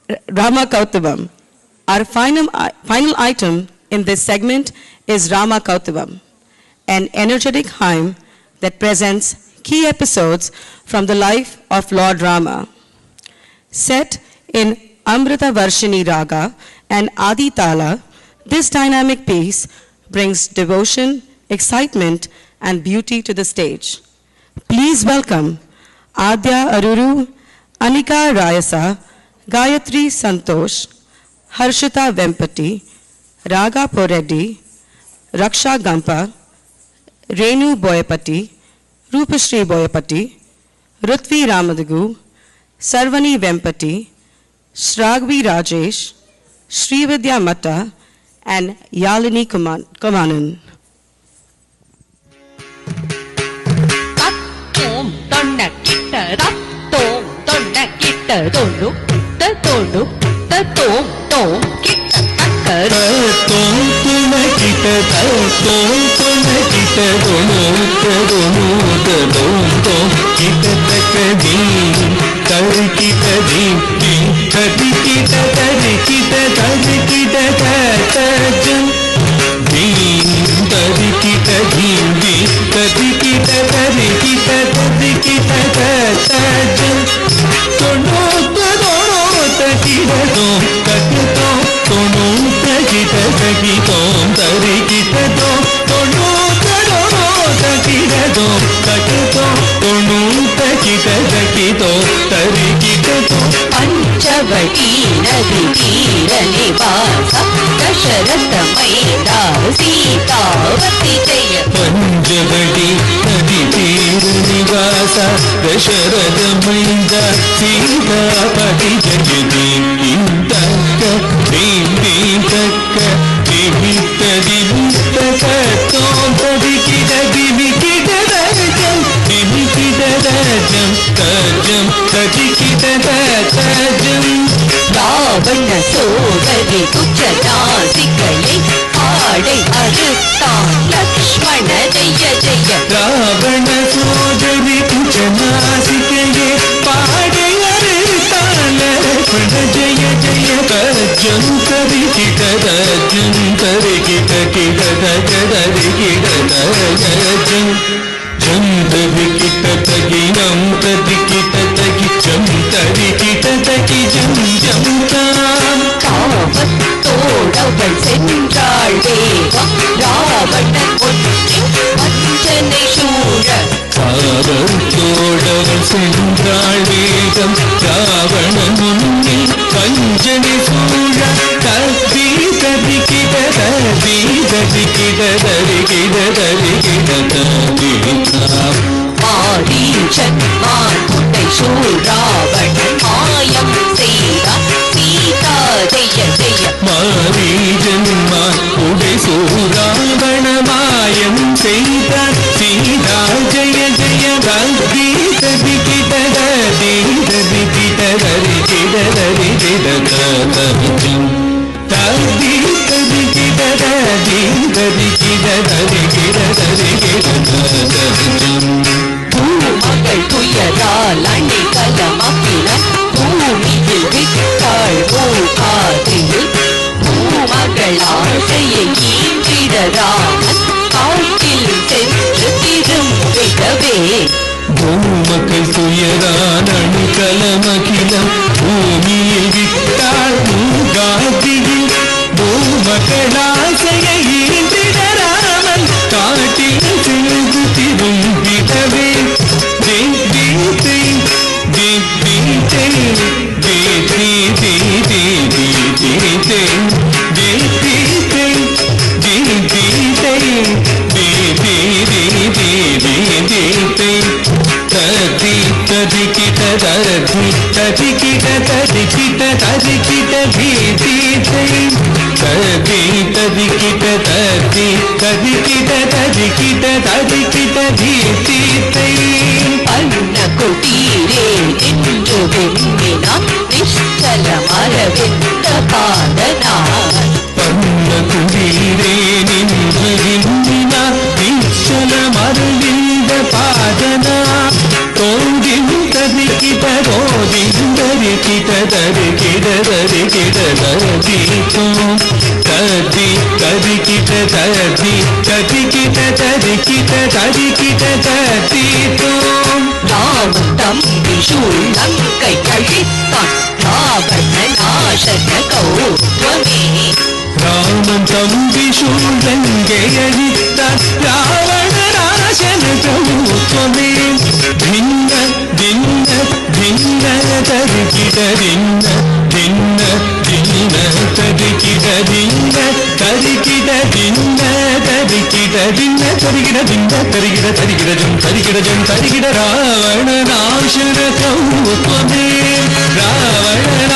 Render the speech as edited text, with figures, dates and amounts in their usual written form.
Rama Kautubam. Our final item in this segment is Rama Kautubam, an energetic hymn that presents key episodes from the life of Lord Rama. Set in Amrita Varshini Raga and Adi Tala, this dynamic piece brings devotion, excitement, and beauty to the stage. Please welcome Adya Aruru, Anika Rayasa, Gayatri Santosh, Harshita Vempati, Raga Poreddy, Raksha Gampa, Renu Boyapati, Rupashri Boyapati, Rutvi Ramadagu, Sarvani Vempati, Shragvi Rajesh, Srividya Mata, and Yalini Kumanan. Panchavati नदी तीर निवास दशरथ मैदा सीतावती जय पंचवटी नदी तीर निवास दशरथ मैदा सीतापति जगति इंतक देवी तक दिवित दिवित कतों दिविकित दिविकित दर्जन दिविकित दर्जन दर्जन दिविकित दर्जन रावण सोदरी कुछ नासिकले आड़े अरुत्तान लक्ष्मण जय जय रावण सोदरी कुछ नासिकले पाड़े अरुत्तान लक्ष्मण जय जय दर्जन दिविकित दर्जन दिविकित दर्जन चंद विकित तगी नम तदिकित तगी चम तदिकित तगी जम जम ताम காவத் தோடவள் சென்றாள் வேகம் ராவணன் ஒற்றி வஞ்சனை சூழ காவத் தோடவள் சென்றாள் வேகம் ராவணன் ஒற்றி வஞ்சனை சூழ ததி ததிகிட ததி ததிகிட தரிகிட தரிகிட ததிகிட மாரீச்சன் மான்முட்டை சூழ் ராவணன் மாயம் செய்தார் சீதா ஜெய ஜெய மாரீச்சன் மான்முட்டை சூழ் ராவண மாயம் செய்தார் சீதா ஜெய ஜெய ததி ததிகிட ததி ததிகிட தரிகிட தரிகிட ததிகிட ததி ததிகிட ததி ததிகிட தரிகிட தரிகிட ததிகிட பூமகள் துயரால் அணிகலமக்கின பூமியில் விட்டாள் பூகாதியில் பூமகள் ஆசையை ஈன்றிட ராமன் காட்டில் சென்று திரும்பிடவே பூமக்கள் துயரான் அணுகலமகிலம் பூமியில் விட்டாள் பூகாதியில் பூமக்கள் ஆசையை ஈன்றிட ராமன் காட்டில் சென்று திரும்பிடவே அன்ன கொட்டீரே என்று வெண்ணினான் நிஷ்டல மரவிந்த பாதனான் பன்ன குடீரே நின்று விண்ணினான் நிஷ்டல மரவிந்த பாதனா தோன்றின் ததிக்கிட ரோதிந்தரி తరికిట తరికిట తరికిట తరితో తది తరికిట తది తరికిట తరికిట తరికిట తరితో ராமன் தம்பி சூழ்நங்கை கழித்தான் ராவண நாசன கௌரவமே ராமன் தம்பி சூழ்நங்கையழித்தான் ராவண நாசன கௌரவமே தின்ன தின்ன தின்ன தரிக்கிட தின்ன தின்ன தின்ன தரிக்கிட தின்ன தரிக்கிட தின்ன தரிக்கிட தின்ன தரிக்கிட தின்ன தரிக்கிட தரிக்கிடஜம் தரிக்கிடஜம் தரிக்கிட ராவண நாசன கௌரவமே ராவண